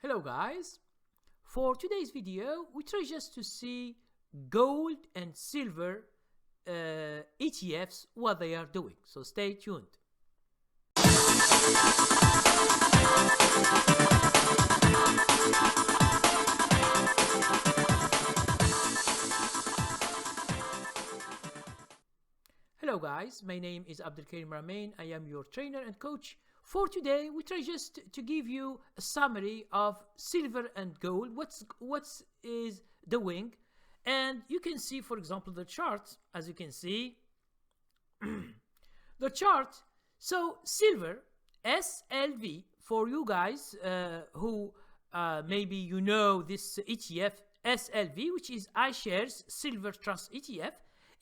Hello guys, for today's video we try just to see gold and silver ETFs, what they are doing, so stay tuned. Hello guys, my name is Abdelkarim Ramain. I am your trainer and coach. For today, we try just to give you a summary of silver and gold, what is doing. And you can see, for example, the chart, as you can see, the chart. So silver, SLV, for you guys who maybe you know this ETF, SLV, which is iShares Silver Trust ETF,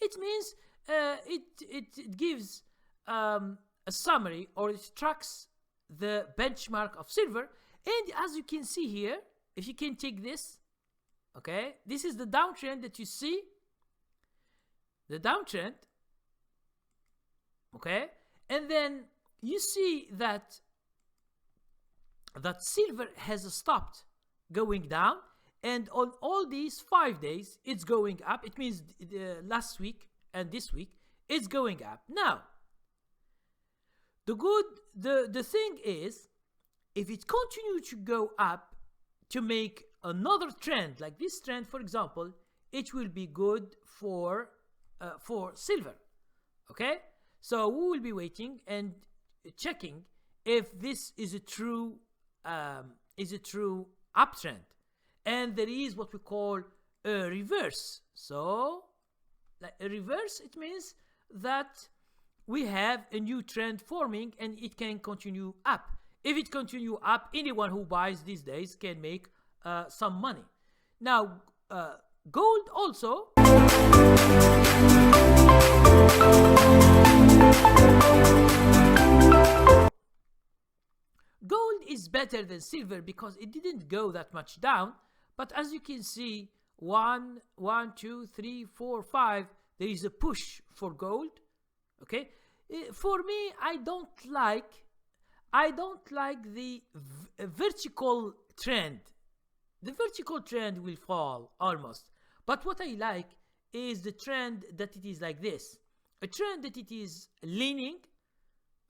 it means it gives a summary, or it tracks the benchmark of silver. And as you can see here, if you can take this, okay, this is the downtrend that you see, the downtrend, okay, and then you see that silver has stopped going down, and on all these 5 days it's going up. It means last week and this week it's going up. Now the thing is, if it continues to go up to make another trend like this trend, for example, it will be good for silver. Okay, so we will be waiting and checking if this is a true uptrend, and there is what we call a reverse. So like a reverse, it means that we have a new trend forming and it can continue up. If it continue up, anyone who buys these days can make some money. Now gold also, gold is better than silver because it didn't go that much down, but as you can see, 1, 2, 3, 4, 5, there is a push for gold. Okay, for me, I don't like the vertical trend. The vertical trend will fall almost, but what I like is the trend that it is like this. A trend that it is leaning,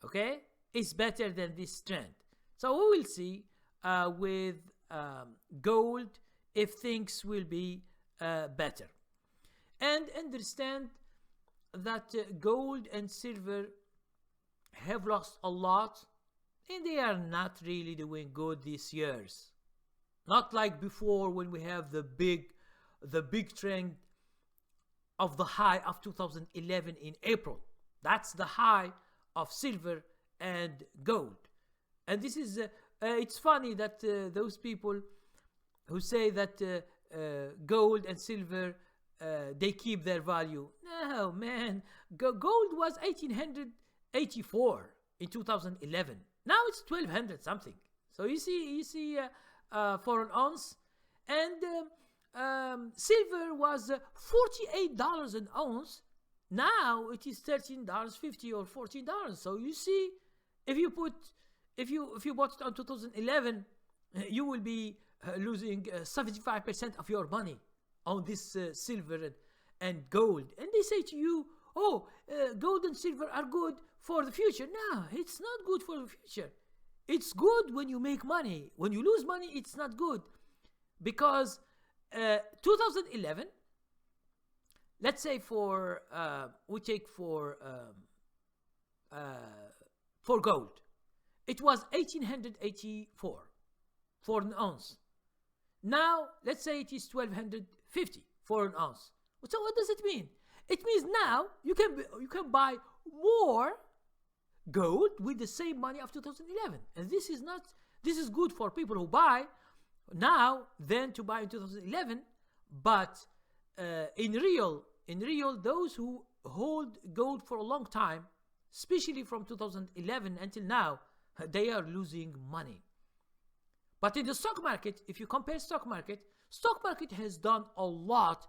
okay, is better than this trend. So we will see with gold if things will be better. And understand that gold and silver have lost a lot, and they are not really doing good these years. Not like before, when we have the big trend of the high of 2011 in April. That's the high of silver and gold. And this is it's funny that those people who say that gold and silver they keep their value. No, man, gold was 1884 in 2011. Now it's 1200 something. So you see for an ounce, and silver was $48 an ounce. Now it is $13.50 or $14. So you see, if you bought it on 2011, you will be losing 75% of your money on this silver and gold. And they say to you, oh, gold and silver are good for the future. No, it's not good for the future. It's good when you make money. When you lose money, it's not good. Because 2011, let's say we take for gold, it was 1884 for an ounce. Now let's say it is 1250 for an ounce. So what does it mean? It means now you can buy more gold with the same money of 2011, and this is good for people who buy now than to buy in 2011. But in real, those who hold gold for a long time, especially from 2011 until now, they are losing money. But in the stock market, if you compare stock market has done a lot,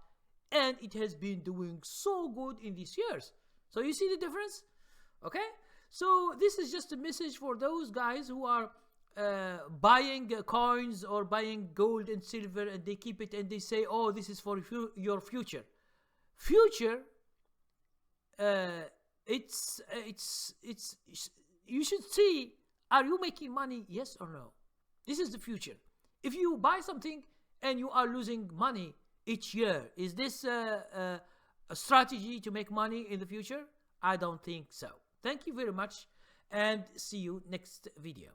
and it has been doing so good in these years. So you see the difference? Okay, so this is just a message for those guys who are buying coins or buying gold and silver, and they keep it and they say, oh, this is for your future. Future, it's you should see, are you making money, yes or no? This is the future. If you buy something and you are losing money each year, is this a strategy to make money in the future? I don't think so. Thank you very much, and see you next video.